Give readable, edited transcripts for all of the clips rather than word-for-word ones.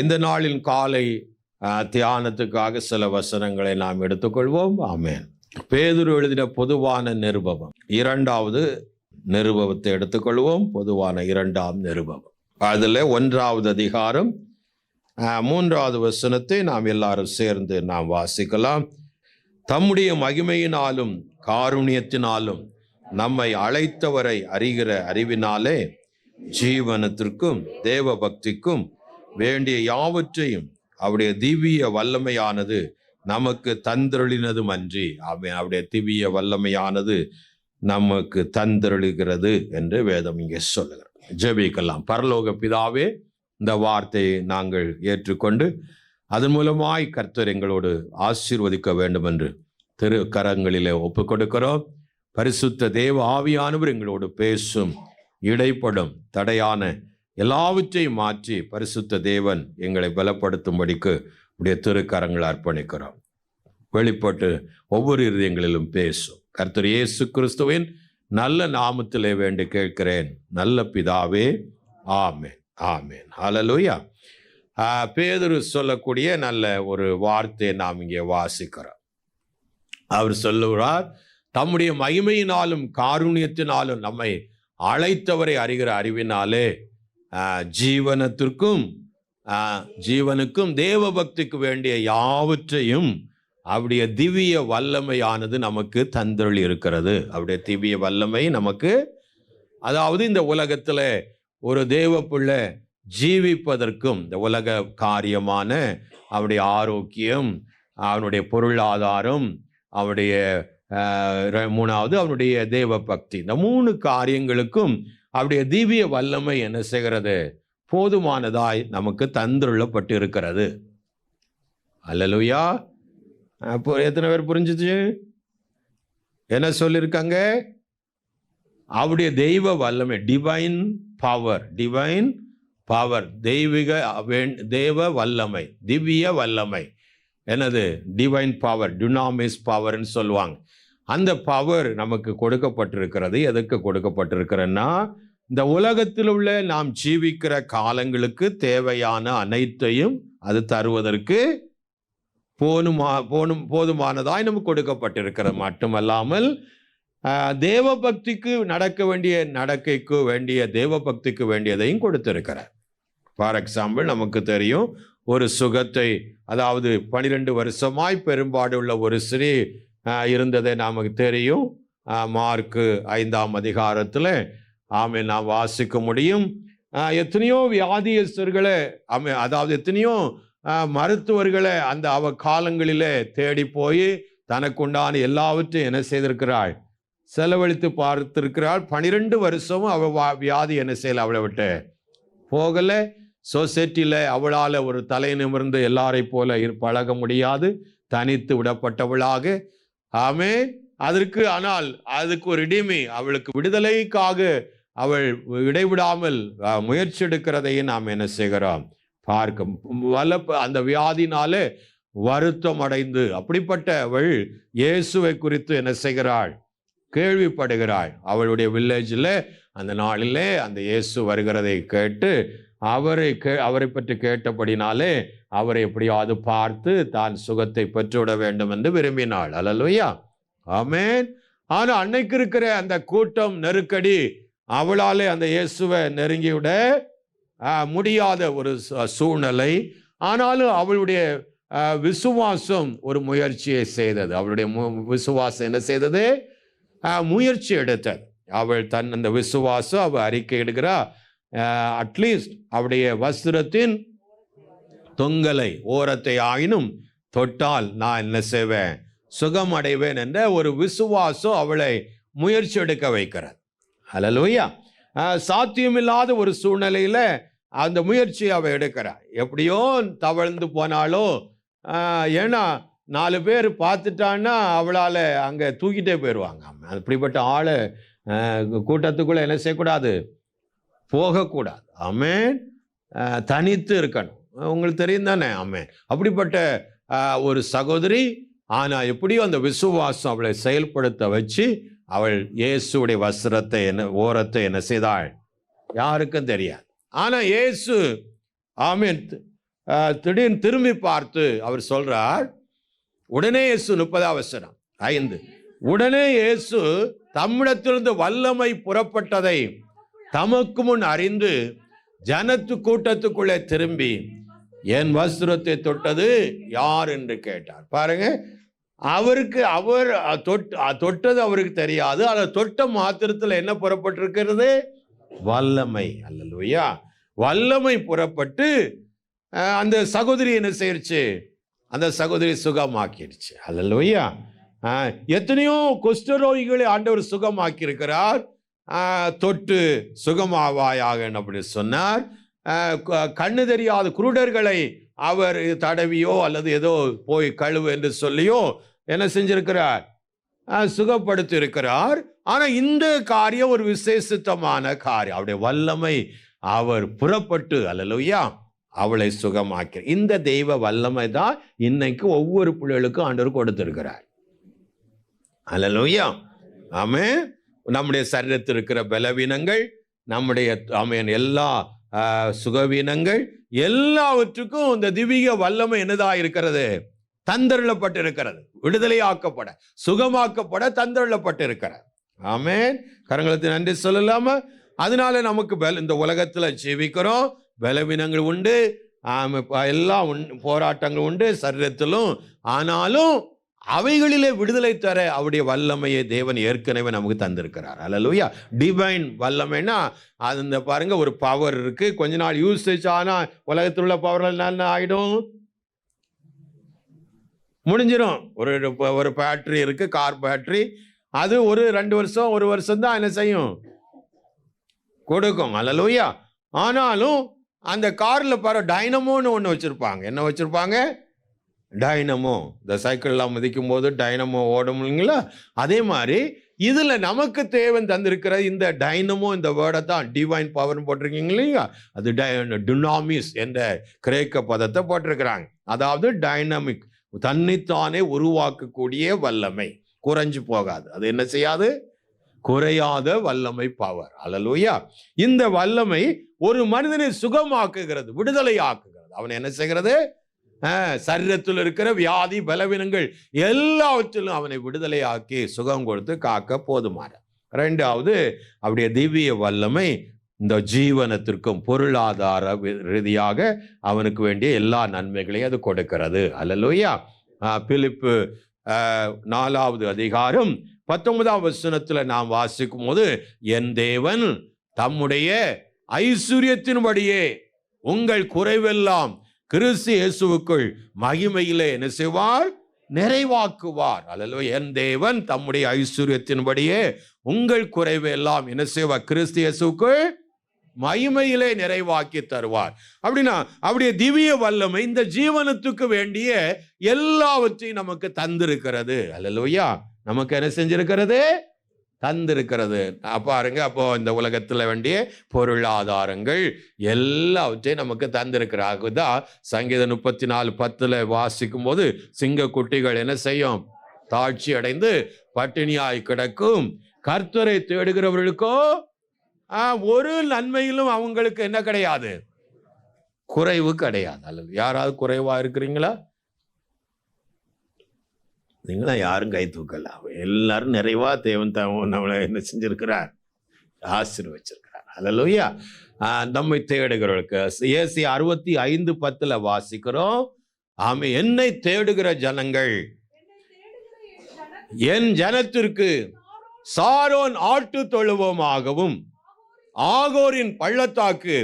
இந்த நாளின் காலை தியானத்துக்காக சில வசனங்களை நாம் எடுத்துக்கொள்வோம். ஆமென். பேதுரு எழுதின பொதுவான நிருபம், 2வது நிருபத்தை எடுத்துக்கொள்வோம். பொதுவான 2ஆம் நிருபம், அதில் 1வது அதிகாரம் 3வது வசனத்தை நாம் எல்லாரும் சேர்ந்து நாம் வாசிக்கலாம். தம்முடைய மகிமையினாலும் காருண்யத்தினாலும் நம்மை அழைத்தவரை அறிகிற அறிவினாலே ஜீவனத்திற்கும் தேவ பக்திக்கும் வேண்டிய யாவற்றையும் அவருடைய திவ்ய வல்லமையானது நமக்கு தந்தருளினதும் அன்றி. அவருடைய திவ்ய வல்லமையானது நமக்கு தந்தருளுகிறது என்று வேதம் இங்கே சொல்லுகிறோம். ஜெபிக்கலாம். பரலோக பிதாவே, இந்த வார்த்தையை நாங்கள் ஏற்றுக்கொண்டு அதன் மூலமாய் கர்த்தர் எங்களோடு ஆசீர்வதிக்க வேண்டும் என்று திருக்கரங்களிலே ஒப்பு கொடுக்கிறோம். பரிசுத்த தேவ ஆவியானவர் எங்களோடு பேசும், இடைப்படும் தடையான எல்லாவற்றையும் மாற்றி பரிசுத்த தேவன் எங்களை பலப்படுத்தும்படிக்கு உடைய திருக்கரங்களை அர்ப்பணிக்கிறோம். வெளிப்பட்டு ஒவ்வொரு இருதயங்களிலும் பேசும். கர்த்தர் இயேசு கிறிஸ்துவின் நல்ல நாமத்திலே வேண்டி கேட்கிறேன், நல்ல பிதாவே, ஆமென், ஆமென். ஹல்லேலூயா. பேதுரு சொல்லக்கூடிய நல்ல ஒரு வார்த்தையை நாம் இங்கே வாசிக்கிறோம். அவர் சொல்லுகிறார், தம்முடைய மகிமையினாலும் காருண்யத்தினாலும் நம்மை அழைத்தவரை அறிகிற அறிவினாலே ஜீவனுக்கும் தேவ பக்திக்கு வேண்டிய யாவற்றையும் அவருடைய திவ்ய வல்லமையானது நமக்கு தந்தருளி இருக்கிறது. அவருடைய திவ்ய வல்லமை நமக்கு, அதாவது இந்த உலகத்தில் ஒரு தேவ பிள்ளை ஜீவிப்பதற்கும், இந்த உலக காரியமான அவருடைய ஆரோக்கியம், அவனுடைய பொருளாதாரம், அவனுடைய 3வது அவனுடைய தேவ பக்தி, இந்த 3 காரியங்களுக்கும் அவருடைய திவ்ய வல்லமை என்ன செய்கிறது? போதுமானதாய் நமக்கு தந்துள்ளப்பட்டு இருக்கிறது. அல்லேலூயா. அப்போ எத்தனை பேர் புரிஞ்சுச்சு? என்ன சொல்லியிருக்காங்க? அவருடைய தெய்வ வல்லமை, டிவைன் பவர், தேவ வல்லமை, திவ்ய வல்லமை. என்னது? டிவைன் பவர், டுனாமிஸ் பவர்ன்னு சொல்லுவாங்க. அந்த பவர் நமக்கு கொடுக்கப்பட்டிருக்கிறது. எதற்கு கொடுக்கப்பட்டிருக்கிறன்னா, இந்த உலகத்தில் உள்ள நாம் ஜீவிக்கிற காலங்களுக்கு தேவையான அனைத்தையும் அது தருவதற்கு போதுமானதாய் நமக்கு கொடுக்கப்பட்டிருக்கிறது. மட்டுமல்லாமல் தேவ பக்திக்கு நடக்க வேண்டிய நடக்கைக்கு வேண்டிய தேவ பக்திக்கு வேண்டியதையும் கொடுத்திருக்கிறார். ஃபார் எக்ஸாம்பிள், நமக்கு தெரியும், ஒரு சுகத்தை, அதாவது 12 வருஷமாய் பெரும்பாடு உள்ள ஒரு ஸ்திரீ இருந்ததை நமக்கு தெரியும். மார்க்கு 5ஆம் அதிகாரத்தில் நாம் வாசிக்க முடியும். எத்தனையோ வியாதியஸ்தர்களை, அதாவது எத்தனையோ மருத்துவர்களை அந்த காலங்களிலே தேடி போய் தனக்குண்டான எல்லாவற்றையும் என்ன செய்திருக்கிறாள்? செலவழித்து பார்த்திருக்கிறாள். 12 வருஷமும் வியாதி என்ன செய்யல, அவளை விட்டு போகலை. சொசைட்டியில் அவளால் ஒரு தலை நிமிர்ந்து எல்லாரை போல பழக முடியாது, தனித்து விடப்பட்டவளாக. ஆனால் அதுக்கு ஒரு இடிமை, அவளுக்கு விடுதலைக்காக அவள் இடைவிடாமல் முயற்சி எடுக்கிறதையும் நாம் என்ன செய்கிறோம்? பார்க்க. அந்த வியாதினாலே வருத்தம் அடைந்து அப்படிப்பட்டவள் இயேசுவை குறித்து என்ன செய்கிறாள்? கேள்விப்படுகிறாள். அவளுடைய வில்லேஜில் அந்த நாளிலே அந்த இயேசு வருகிறதை கேட்டு அவரை பற்றி கேட்டபடினாலே அவரை எப்படியாவது பார்த்து தான் சுகத்தை பெற்றுவிட வேண்டும் என்று விரும்பினாள். அல்லேலூயா, ஆமென். ஆனால் அன்னைக்கு இருக்கிற அந்த கூட்டம் நெருக்கடி அவளாலே அந்த இயேசுவை நெருங்கிவிட முடியாத ஒரு சூழ்நிலை. ஆனாலும் அவளுடைய விசுவாசம் ஒரு முயற்சியை செய்தது. அவளுடைய விசுவாசம் என்ன செய்தது? முயற்சி எடுத்தது. அவள் அந்த விசுவாசம் அவள் அறிக்கை எடுக்கிறா, அட்லீஸ்ட் அவருடைய வஸ்திரத்தின் தொங்கலை ஓரத்தை ஆயினும் தொட்டால் நான் என்ன செய்வேன்? சுகம் அடைவேன் என்ற ஒரு விசுவாசம் அவளை முயற்சி எடுக்க வைக்கிறது. அல்லேலூயா. சாத்தியமில்லாத ஒரு சூழ்நிலையில அந்த முயற்சியை அவள் எடுக்கிறாள். எப்படியோ தவழ்ந்து போனாலோ, ஏன்னா 4 பேர் பார்த்துட்டான்னா அவளால் அங்கே தூக்கிட்டே போயிடுவாங்க. அப்படிப்பட்ட ஆளை கூட்டத்துக்குள்ளே என்ன செய்யக்கூடாது? போகக்கூடாது. ஆமென். தனித்து இருக்கணும். உங்களுக்கு தெரியும் தானே? ஆமென். அப்படிப்பட்ட ஒரு சகோதரி. ஆனால் எப்படியோ அந்த விசுவாசம் அவளை செயல்படுத்த வச்சு அவள் இயேசுடைய வஸ்திரத்தை ஓரத்தை என்ன செய்தாள்? யாருக்கும் தெரியாது. ஆனால் இயேசு, ஆமென், திடீர்னு திரும்பி பார்த்து அவர் சொல்றார், உடனே இயேசு 30 உடனே இயேசு தம்மிடத்திலிருந்து வல்லமை புறப்பட்டதை தமக்கு முன் அறிந்து ஜனத்து கூட்டத்துக்குள்ளே திரும்பி என் வஸ்திரத்தை தொட்டது யார் என்று கேட்டார். பாருங்க, அவருக்கு அவர் தொட்டது அவருக்கு தெரியாது. அதை தொட்ட மாத்திரத்தில் என்ன புறப்பட்டிருக்கிறது? வல்லமை. அல்லேலூயா. வல்லமை புறப்பட்டு அந்த சகோதரி என்ன செய்யச்சு? அந்த சகோதரி சுகமாக்கிடுச்சு. அல்லேலூயா. எத்தனையோ குஷ்டரோகிகளை ஆண்டவர் சுகமாக்கி இருக்கிறார். தொட்டு சுகமாவாயாக அப்படி சொன்னார். கண்ணு தெரியாத குருடர்களை அவர் தடவியோ அல்லது ஏதோ போய் கழுவு என்று சொல்லியோ என்ன செஞ்சிருக்கிறார்? சுகப்படுத்தி இருக்கிறார். ஆனா இந்த காரியம் ஒரு விசேஷித்தமான காரியம். அவருடைய வல்லமை அவர் புறப்பட்டு அல்லேலூயா அவளை சுகமாக்கி. இந்த தெய்வ வல்லமை தான் இன்னைக்கு ஒவ்வொரு பிள்ளைகளுக்கும் ஆண்டவர் கொடுத்திருக்கிறார். அல்லேலூயா. ஆமென். நம்முடைய சரீரத்தில் இருக்கிற பலவீனங்கள், நம்முடைய எல்லா சுகவீனங்கள் எல்லாவற்றுக்கும் இந்த திவ்ய வல்லமை என்னதா இருக்கிறது? தந்தருளப்பட்டிருக்கிறது. விடுதலையாக்கப்பட, சுகமாக்கப்பட தந்தருளப்பட்டிருக்கிறது. ஆமென். கரங்களுக்கு நன்றி சொல்லலாமா? அதனால நமக்கு இந்த உலகத்துல ஜீவிக்கிறோம். பலவீனங்கள் உண்டு, எல்லா போராட்டங்கள் உண்டு சரீரத்திலும். ஆனாலும் அவைகளிலே விடுதலை தர அவருடைய வல்லமையை தேவன் ஏற்கனவே நமக்கு தந்திருக்கிறார். அல்லேலூயா. டிவைன் வல்லமைன்னா அது பாருங்க, ஒரு பவர் இருக்கு. கொஞ்ச நாள் யூசேஜ் ஆனா உலகத்தில் உள்ள பவர் என்ன ஆயிடும்? முடிஞ்சிடும். ஒரு பேட்டரி இருக்கு, கார் பேட்டரி. அது ஒரு 2 வருஷம் 1 வருஷம் தான் என்ன செய்யும்? கொடுக்கும். அல்லேலூயா. ஆனாலும் அந்த கார்ல பாரு டைனமோன்னு ஒன்று வச்சிருப்பாங்க. என்ன வச்சிருப்பாங்க? டைனமோ. இந்த சைக்கிள்லாம் மிதிக்கும் போது டைனமோ ஓடும் இல்லைங்களா? அதே மாதிரி இதுல நமக்கு தேவன் தந்திருக்கிற இந்த டைனமோ, இந்த வேர்டை தான் டிவைன் பவர்னு போட்டிருக்கீங்க இல்லையா? அது டுனாமிஸ் என்ற கிரேக்க பதத்தை போட்டிருக்கிறாங்க. அதாவது டைனமிக், தன்னைத்தானே உருவாக்கக்கூடிய வல்லமை, குறைஞ்சு போகாது. அது என்ன செய்யாது? குறையாத வல்லமை, பவர். அல்லேலூயா. இந்த வல்லமை ஒரு மனிதனை சுகமாக்குகிறது, விடுதலை ஆக்குகிறது. அவன் என்ன செய்கிறது? சரீரத்தில் இருக்கிற வியாதி பலவீனங்கள் எல்லாவற்றிலும் அவனை விடுதலை ஆக்கி சுகம் கொடுத்து காக்க போதுமான. 2வது, அவருடைய திவ்ய வல்லமை இந்த ஜீவனத்திற்கும் பொருளாதார ரீதியாக அவனுக்கு வேண்டிய எல்லா நன்மைகளையும் அது கொடுக்கிறது. அல்லேலூயா. பிலிப்பு 4வது அதிகாரம் 19ஆம் வசனத்துல நாம் வாசிக்கும் போது, என் தேவன் தம்முடைய ஐஸ்வரியத்தின்படியே உங்கள் குறைவெல்லாம் கிறிஸ்து இயேசுவுக்குள் மகிமையிலே என்ன செய்வார்? நிறைவாக்குவார். அல்லேலூயா. என் தேவன் தம்முடைய ஐஸ்வரியத்தின்படியே உங்கள் குறைவெல்லாம் என்ன செய்வார்? கிறிஸ்து இயேசுவுக்குள் மகிமையிலே நிறைவாக்கி தருவார். அப்படின்னா அவருடைய திவ்ய வல்லமை இந்த ஜீவனத்துக்கு வேண்டிய எல்லாவற்றையும் நமக்கு தந்திருக்கிறது. அல்லேலூயா. நமக்கு என்ன செஞ்சிருக்கிறது? தந்திருக்கிறது. பாருங்க, அப்போ இந்த உலகத்துல வேண்டிய பொருளாதாரங்கள் எல்லாவற்றையும் நமக்கு தந்திருக்கிறாங்க. தான் சங்கீதம் 34:10 வாசிக்கும் போது, சிங்க குட்டிகள் என்ன செய்யும்? தாழ்ச்சி அடைந்து பட்டினியாய் கிடக்கும், கர்த்தரை தேடுகிறவர்களுக்கோ ஒரு நன்மையிலும் அவங்களுக்கு என்ன கிடையாது? குறைவு கிடையாது. அல்லது யாராவது குறைவா இருக்கிறீங்களா? நீங்களா யாரும் கை தூக்கலாம். எல்லாரும் நிறைவா தேவன் நம்மளை என்ன செஞ்சிருக்கிறார்? ஆசீர்வச்சிருக்கிறார். அல்லேலூயா. நம்மை தேடுகிறவர்களுக்கு ஏசி 65:10 வாசிக்கிறோம். ஆமே, என்னை தேடுகிற ஜனங்கள் என் ஜனத்திற்கு சாரோன் ஆட்டு தொழுவமாகவும் ஆகோரின் பள்ளத்தாக்கு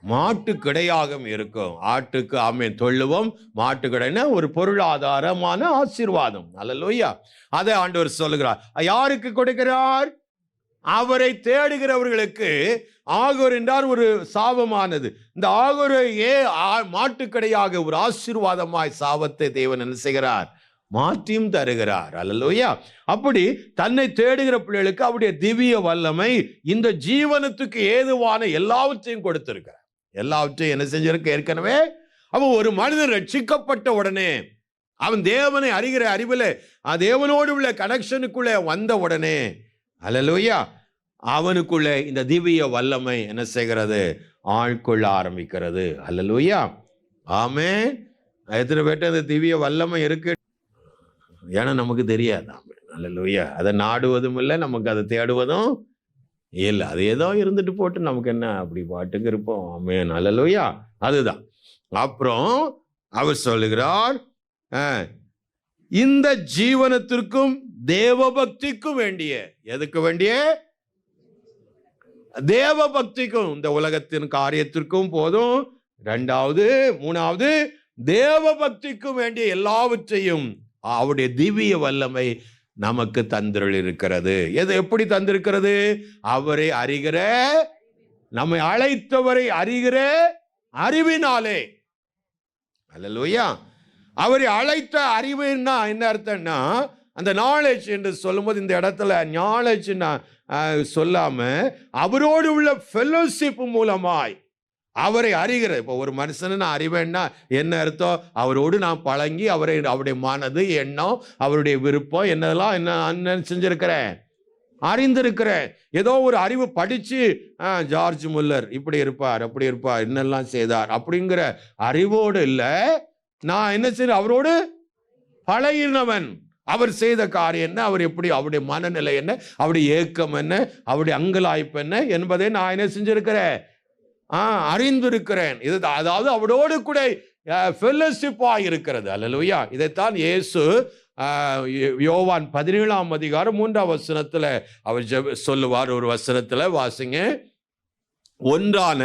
மாட்டு கிடையாகவும் இருக்கும். ஆட்டுக்கு ஆமென் தொழுவம், மாட்டு கடைன்னா ஒரு பொருளாதாரமான ஆசீர்வாதம். அல்லேலூயா. அதை ஆண்டவர் சொல்லுகிறார். யாருக்கு கொடுக்கிறார்? அவரை தேடுகிறவர்களுக்கு. ஆகோர் என்றார் ஒரு சாபமானது. இந்த ஆகோரையே மாட்டுக்கடையாக ஒரு ஆசீர்வாதமாய் சாபத்தை தேவன் என்ன செய்கிறார்? மாற்றியும் தருகிறார். அல்லேலூயா. அப்படி தன்னை தேடுகிற பிள்ளைகளுக்கு அவருடைய திவ்ய வல்லமை இந்த ஜீவனத்துக்கு ஏதுவான எல்லாவற்றையும் கொடுத்திருக்கிறார். எல்லாவற்றையும் என்ன செஞ்சிருக்க ஏற்கனவே. அவன் ஒரு மனிதன் ரட்சிக்கப்பட்ட உடனே, அவன் தேவனை அறிகிற அறிவில் தேவனோடு உள்ள கனெக்ஷனுக்குள்ளே வந்த உடனே, அல்லேலூயா, அவனுக்குள்ளே இந்த திவ்ய வல்லமை என்ன செய்கிறது? ஆட்கொள்ள ஆரம்பிக்கிறது. அல்லேலூயா. ஆமென். எத்தனை பேர்ட்ட அந்த திவ்ய வல்லமை இருக்கு? ஏன்னா நமக்கு தெரியாது. அல்லேலூயா. அதை நாடுவதும் இல்லை, நமக்கு அதை தேடுவதும் இல்லை. அது ஏதோ இருந்துட்டு போட்டு நமக்கு என்ன, அப்படி பாட்டுக்கு இருப்போம். ஆமென். அல்லேலூயா. அதுதான். அப்புறம் அவர் சொல்லுகிறார், இந்த ஜீவனத்திற்கும் தேவபக்திக்கும் வேண்டிய, எதுக்கு வேண்டிய? தேவபக்திக்கும், இந்த உலகத்தின் காரியத்திற்கும் போதும். இரண்டாவது, மூணாவது, தேவபக்திக்கும் வேண்டிய எல்லாவற்றையும் அவருடைய திவ்ய வல்லமை நமக்கு தந்திரள் இருக்கிறது. எது எப்படி தந்திருக்கிறது? அவரை அறிகிற, நம்மை அழைத்தவரை அறிகிற அறிவினாலே. அல்லேலூயா. அவரை அழைத்த அறிவுன்னா என்ன அர்த்தம்னா, அந்த நாலேஜ் என்று சொல்லும்போது இந்த இடத்துல நாலேஜ் சொல்லாம அவரோடு உள்ள ஃபெலோஷிப் மூலமாய் அவரை அறிகிற. இப்போ ஒரு மனுஷனை நான் அறிவேன்னா என்ன அர்த்தம்? அவரோடு நான் பழங்கி அவருடைய மனது, எண்ணம், அவருடைய விருப்பம் என்னதெல்லாம் என்ன செஞ்சிருக்கிறேன், அறிந்திருக்கிறேன். ஏதோ ஒரு அறிவு படிச்சு ஜார்ஜ் முல்லர் இப்படி இருப்பார், அப்படி இருப்பார், என்னெல்லாம் செய்தார் அப்படிங்கிற அறிவோடு இல்லை. நான் என்ன செய்ய, அவரோடு பழகினவன். அவர் செய்த காரியம் என்ன, அவர் எப்படி, அவருடைய மனநிலை என்ன, அவருடைய ஏக்கம் என்ன, அவருடைய அங்கலாய்ப்பு என்ன என்பதை நான் என்ன செஞ்சிருக்கிறேன், அறிந்திருக்கிறேன். இது அதாவது அவரோடு கூட ஃபெலோஷிப்பா இருக்கிறது. அல்லேலூயா. இதைத்தான் இயேசு யோவான் 17ஆம் அதிகாரம் 3ஆம் வசனத்துல அவர் சொல்லுவார். ஒரு வசனத்துல வாசிங்க. ஒன்றான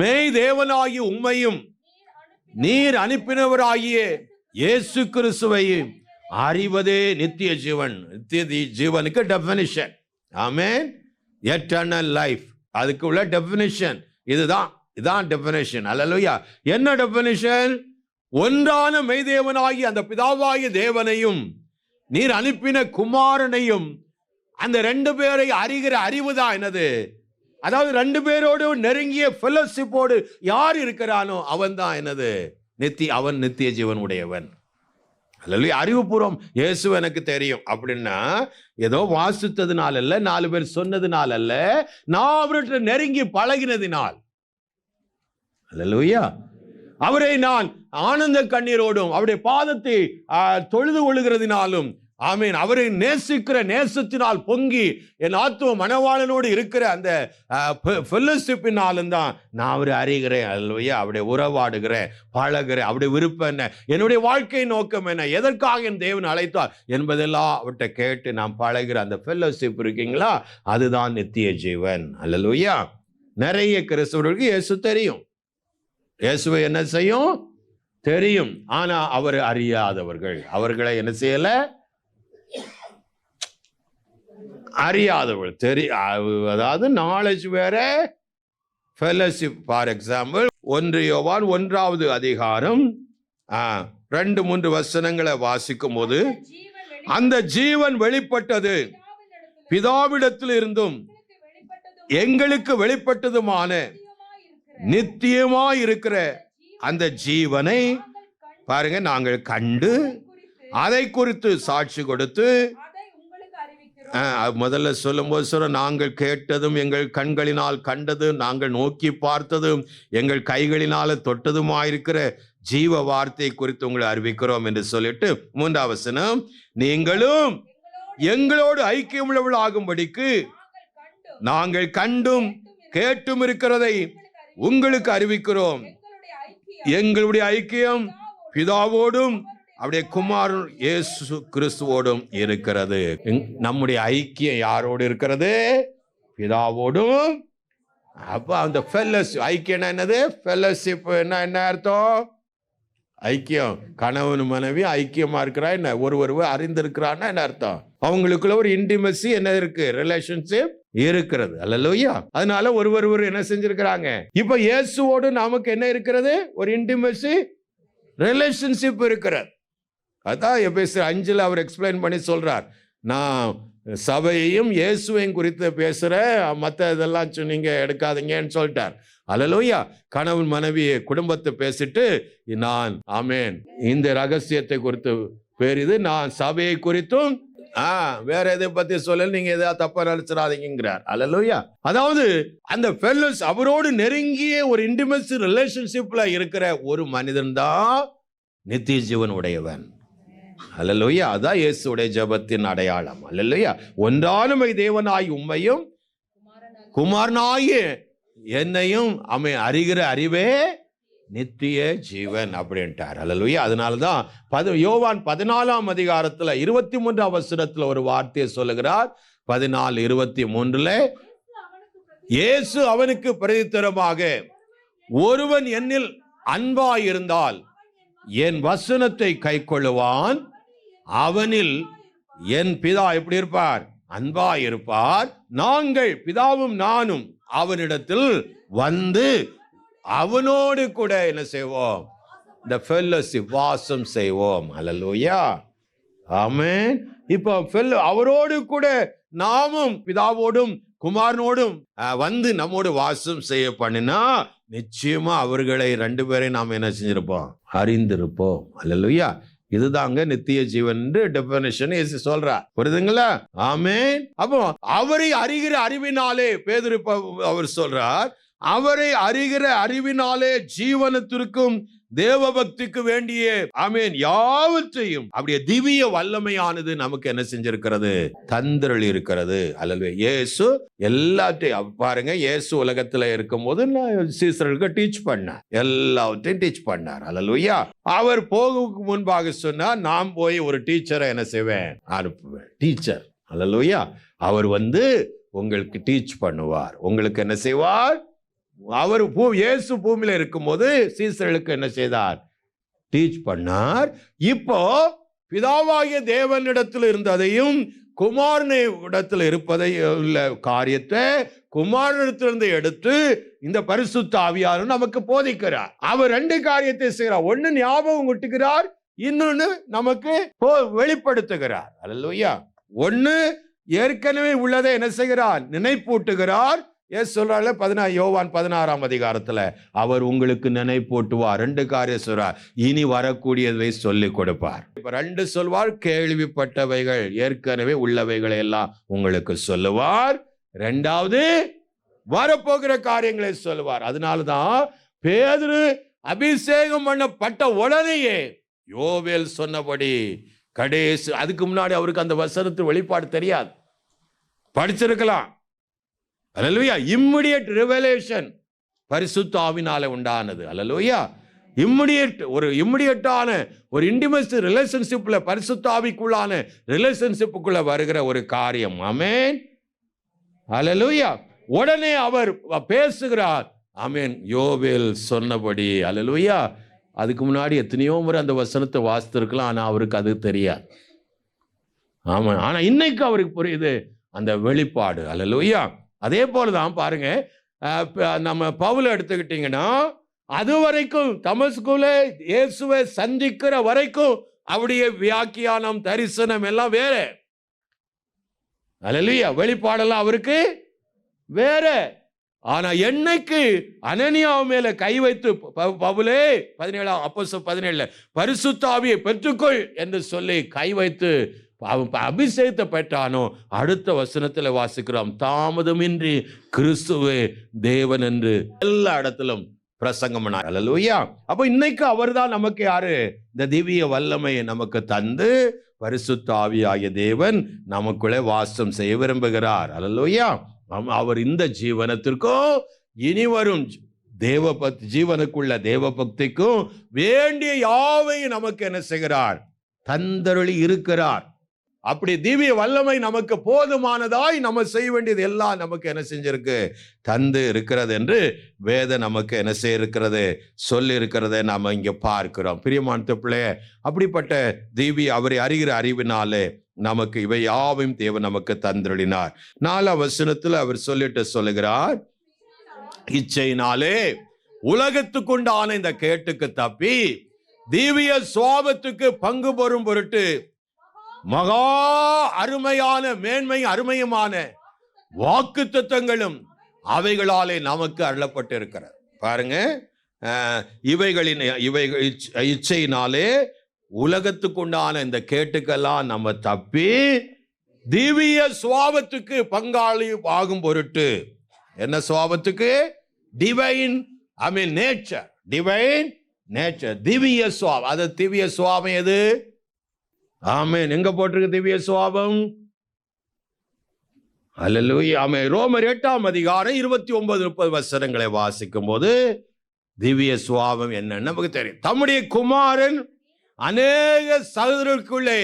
மெய் தேவனாகிய உம்மையும் நீர் அனுப்பினவராகிய இயேசு கிறிஸ்துவையும் அறிவதே நித்திய ஜீவன். நித்திய ஜீவனுக்கு டெஃபினிஷன். ஆமென். எட்டர்னல் லைஃப், அதுக்கு உள்ள டெஃபினிஷன் இதுதான் டெஃபினிஷன். அல்லேலூயா. என்ன டெஃபினிஷன்? ஒன்றான மெய்தேவனாகி அந்த பிதாவாகிய தேவனையும் நீர் அனுப்பின குமாரனையும், அந்த ரெண்டு பேரை அறிகிற அறிவு தான் என்னது? அதாவது ரெண்டு பேரோடு நெருங்கிய ஃபெலோஷிப்போடு யார் இருக்கிறானோ அவன் தான் என்னது? அவன் நித்திய ஜீவன் உடையவன். அல்லேலூயா. அறிவுபூர்வம் இயேசு எனக்கு தெரியும் அப்படின்னா ஏதோ வாசித்ததுனால அல்ல, 4 பேர் சொன்னதுனால அல்ல, நான் அவர்கிட்ட நெருங்கி பழகினதினால். அல்லேலூயா. அவரை நான் ஆனந்த கண்ணீரோடும் அவருடைய பாதத்தை தொழுது கொள்கிறதினாலும், ஆமீன், அவரை நேசிக்கிற நேசத்தினால் பொங்கி என் ஆத்துவ மனவாளனோடு இருக்கிற அந்த ஃபெலோஷிப்பினாலும் தான் நான் அவரை அறிகிறேன். அல்லேலூயா. அவருடைய உறவாடுகிறேன், பழகிறேன். அவருடைய விருப்பம் என்ன, என்னுடைய வாழ்க்கை நோக்கம் என்ன, எதற்காக என் தேவன் அழைத்தார் என்பதெல்லாம் அவர்கிட்ட கேட்டு நான் பழகிற அந்த ஃபெலோஷிப் இருக்கீங்களா, அதுதான் நித்திய ஜீவன். அல்லேலூயா. நிறைய கிறிஸ்தவர்களுக்கு இயேசு தெரியும், இயேசுவை என்ன செய்யும் தெரியும். ஆனா அவர் அறியாதவர்கள், அவர்களை என்ன செய்யல, அறியாதவர்கள் அதாவது நாலேஜ் வேற, ஃபெலோஷிப். ஃபார் எக்ஸாம்பிள் 1 யோவான் 1ஆவது அதிகாரம் 2-3 வசனங்களை வாசிக்கும் போது, அந்த ஜீவன் வெளிப்பட்டது பிதாவிடத்தில் இருந்தும் எங்களுக்கு வெளிப்பட்டதுமான நித்தியமாய் இருக்கிற அந்த ஜீவனை பாருங்க நாங்கள் கண்டு அதை குறித்து சாட்சி கொடுத்து, முதல்ல சொல்லும் போது நாங்கள் கேட்டதும் எங்கள் கண்களினால் கண்டதும் நாங்கள் நோக்கி பார்த்ததும் எங்கள் கைகளினால தொட்டதுமாயிருக்கிற ஜீவ வார்த்தை குறித்து உங்களை அறிவிக்கிறோம் என்று சொல்லிட்டு 3ஆம் வசனம், நீங்களும் எங்களோடு ஐக்கியம் உள்ளவர்களாகும்படிக்கு நாங்கள் கண்டும் கேட்டும் இருக்கிறதை உங்களுக்கு அறிவிக்கிறோம். எங்களுடைய ஐக்கியம் பிதாவோடும் அவருடைய குமாரன் இயேசு கிறிஸ்துவோடும் இருக்கிறது. நம்முடைய ஐக்கியம் யாரோடு இருக்கிறது? பிதாவோடும். அப்ப அந்த ஃபெலோஷிப், ஐக்கியம் என்னது? ஃபெலோஷிப் என்ன அர்த்தம்? ஐக்கியம், கணவன் மனைவி ஐக்கியமா இருக்கிறா என்ன, ஒருவர் அறிந்திருக்கிறான்னா என்ன அர்த்தம்? அவங்களுக்குள்ள ஒரு இன்டிமசி என்ன இருக்கு, ரிலேஷன்ஷிப் இருக்கிறது. அல்லேலூயா. அதனால ஒருவர் என்ன செஞ்சிருக்கிறாங்க. இப்ப இயேசுவோடு நமக்கு என்ன இருக்கிறது? ஒரு இன்டிமசி ரிலேஷன்ஷிப் இருக்கிறது. அதான் எபேசியர் 5 அவர் எக்ஸ்பிளைன் பண்ணி சொல்றார், நான் சபையையும் இயேசுவையும் குறித்து பேசுற, மற்ற இதெல்லாம் சொன்னீங்க எடுக்காதீங்கன்னு சொல்லிட்டார். அல்லேலூயா. கணவன் மனைவி குடும்பத்தை பேசிட்டு நான் ஆமேன் இந்த ரகசியத்தை குறித்து பெரிது, நான் சபையை குறித்தும் வேற எதை பத்தி சொல்ல, நீங்க எதாவது தப்பா நினைச்சிடாதீங்கிறார். அல்லேலூயா. அதாவது அந்த ஃபெல்லோஸ், அவரோடு நெருங்கிய ஒரு இன்டிமசி ரிலேஷன்ஷிப்ல இருக்கிற ஒரு மனிதன் தான் நித்திய ஜீவன் உடையவன். அல்லேலூயா. அதான் இயேசுடைய ஜெபத்தின் அடையாளம். அல்லேலூயா. ஒன்றானுமை தேவனாய் உம்மையும் குமாரனாகிய என்னையும் அறிகிற அறிவே நித்திய ஜீவன் அப்படின்ட்டார். அல்லேலூயா. அதனாலதான் யோவான் 14ஆம் அதிகாரத்துல 23ஆம் வசனத்துல ஒரு வார்த்தையை சொல்லுகிறார். 14:23 இயேசு அவனுக்கு பிரதித்திரமாக, ஒருவன் என்னில் அன்பாயிருந்தால் என் வசனத்தை கைக்கொள்ளுவான், அவனில் என் பிதா எப்படி இருப்பார்? அன்பாயிருப்பார். நாங்கள் பிதாவும் நானும் அவனிடத்தில் வந்து அவனோடு கூட என்ன செய்வோம்? இந்த ஃபெல்லோஷிப் வாசம் செய்வோம். அல்லேலூயா. ஆமென். இப்போ அவரோடு கூட நாமும் பிதாவோடும் குமாரனோடும் வந்து நம்மோடு வாசம் செய்ய பண்ணினா நிச்சயமா அவர்களை 2 பேரையும் நாம் என்ன செஞ்சிருப்போம்? அறிந்திருப்போம். அல்லேலூயா. இதுதாங்க நித்திய ஜீவன் டெபினிஷன் சொல்றார். புரியுதுங்களா? ஆமென். அப்போ அவரை அறிகிற அறிவினாலே பேதுரு அவர் சொல்றார், அவரை அறிகிற அறிவினாலே ஜீவனத்திற்கும் தேவ பக்திக்கு வேண்டிய ஆமென் யாவற்றையும் அப்படியே திவ்ய வல்லமையானது நமக்கு என்ன செஞ்சிருக்கிறது? தந்திரள் இருக்கிறது. அல்லேலூயா. இயேசு எல்லாத்தையும் பாருங்க, இயேசு உலகத்துல இருக்கும் போது சீசர்களுக்கு டீச் பண்ணார், எல்லாவற்றையும் டீச் பண்ணார். அல்லேலூயா. அவர் போகுக்கு முன்பாக சொன்னார், நான் போய் ஒரு டீச்சரை என்ன செய்வேன்? அனுப்புவேன். டீச்சர். அல்லேலூயா. அவர் வந்து உங்களுக்கு டீச் பண்ணுவார். உங்களுக்கு என்ன செய்வார்? அவர் இயேசு பூமியில இருக்கும்போது சீசர்களுக்கு என்ன செய்தார்? டீச் பண்ணார். இப்போ பிதாவாகிய தேவனிடத்தில் இருந்ததையும் குமாரனை இடத்தில் இருப்பதை உள்ள காரியத்தை குமாரனிடத்திலிருந்து எடுத்து இந்த பரிசுத்த ஆவியானவர் நமக்கு போதிக்கிறார். அவர் 2 காரியத்தை செய்கிறார். ஒன்னு ஞாபகம் ஊட்டுகிறார், இன்னொன்னு நமக்கு வெளிப்படுத்துகிறார். அல்லேலூயா. ஒன்னு ஏற்கனவே உள்ளதை என்ன செய்கிறார்? நினைப்பூட்டுகிறார். சொல்றாரு யோவான் 16ஆம் அதிகாரத்துல, அவர் உங்களுக்கு நினைப்பூட்டுவார். 2 காரியம் சொல்றார். இனி வரக்கூடியதை சொல்லிக் கொடுப்பார். 2 சொல்வார், கேள்விப்பட்டவைகள் ஏற்கனவே உள்ளவைகளை எல்லாம் உங்களுக்கு சொல்லுவார். 2வது வரப்போகிற காரியங்களை சொல்லுவார். அதனாலதான் பேதுரு அபிஷேகம் பண்ணப்பட்ட உடனேயே யோவேல் சொன்னபடி கடைசி, அதுக்கு முன்னாடி அவருக்கு அந்த வசனத்து வெளிப்பாடு தெரியாது, படிச்சிருக்கலாம். அல்லேலூயா. இம்மிடியேட் ரிவலேஷன் பரிசுத்த ஆவினாலே உண்டானது. அல்லேலூயா. இம்மிடியேட்டான ஒரு இன்டிமசி ரிலேஷன்ஷிப்ல பரிசுத்த ஆவிக்குள்ளான ரிலேஷன்ஷிப்புக்குள்ள வருகிற ஒரு காரியம். ஆமென். அல்லேலூயா. உடனே அவர் பேசுகிறார். ஆமென். யோவேல் சொன்னபடி. அல்லேலூயா. அதுக்கு முன்னாடி எத்தனையோ முறை அந்த வசனத்தை வாசித்திருக்கலாம், ஆனா அவருக்கு அது தெரியாது. ஆமா. ஆனா இன்னைக்கு அவருக்கு புரியுது அந்த வெளிப்பாடு. அல்லேலூயா. அதே போலதான் பாருங்க, நம்ம பவுல எடுத்துக்கிட்டீங்கன்னா, அது வரைக்கும் தமஸ்குல இயேசுவை சந்திக்கிற வரைக்கும் அவருடைய வியாக்கியானம், தரிசனம் எல்லாம் வேற. அல்லேலூயா. வெளிப்பாடெல்லாம் அவருக்கு வேற. ஆனா என்னைக்கு அனனியா மேல கை வைத்து பவுலே 17 பரிசுத்த ஆவியை பெற்றுக்கொள் என்று சொல்லி கை வைத்து அபிஷேகத்தை பெற்றானோ, அடுத்த வசனத்துல வாசிக்கிறோம், தாமதமின்றி கிறிஸ்துவே தேவன் என்று எல்லா இடத்திலும் பிரசங்கம் பண்ணார். அல்லேலூயா. அப்ப இன்னைக்கு அவர் தான் நமக்கு யாரு? இந்த திவ்ய வல்லமையை நமக்கு தந்து பரிசுத்த ஆவியாகிய தேவன் நமக்குள்ளே வாசம் செய்ய விரும்புகிறார். அல்லேலூயா. அவர் இந்த ஜீவனத்திற்கும் இனி வரும் ஜீவனுக்குள்ள தேவ பக்திக்கும் வேண்டிய யாவையும் நமக்கு என்ன செய்கிறார்? தந்தருளி இருக்கிறார். அப்படி திவ்ய வல்லமை நமக்கு போதுமானதாய் நம்ம செய்ய வேண்டியது எல்லாம் நமக்கு என்ன செஞ்சிருக்கு? தந்து இருக்கிறது என்று வேத நமக்கு என்ன செய்யிருக்கிறது? சொல்லி இருக்கிறத நாம இங்க பார்க்கிறோம். பிரியமான பிள்ளைய, அப்படிப்பட்ட திவ்ய அவரை அறிகிற அறிவினாலே நமக்கு இவை யாவையும் தேவன் நமக்கு தந்தருளினார். 4ஆம் வசனத்துல அவர் சொல்லுகிறார், இச்சையினாலே உலகத்துக்குண்டான இந்த கேட்டுக்கு தப்பி திவ்ய சுவாபத்துக்கு பங்கு பெறும் பொருட்டு மகா அருமையான மேன்மை அருமையுமான வாக்கு தத்தங்களும் அவைகளாலே நமக்கு அருளப்பட்டு இருக்கிறது. பாருங்க, இவைகள் இச்சையினாலே உலகத்துக்குண்டான இந்த கேட்டுக்கெல்லாம் நம்ம தப்பி திவ்ய சுவாபத்துக்கு பங்காளி ஆகும் பொருட்டு. என்ன சுவாபத்துக்கு? Divine nature. டிவைன் நேச்சர், திவ்ய சுவாபம். அது திவ்ய சுவாபம் எது? ஆமென். எங்க போட்டிருக்கு திவ்ய சுவாபம்? அல்லேலூயா. ஆமென். ரோமர் 8ஆம் அதிகாரம் 29-30 வசனங்களை வாசிக்கும் போது திவ்ய சுவாபம் என்னன்னு நமக்கு தெரியும். தம்முடைய குமாரன் அநேக சகோதரர்களுக்குள்ளே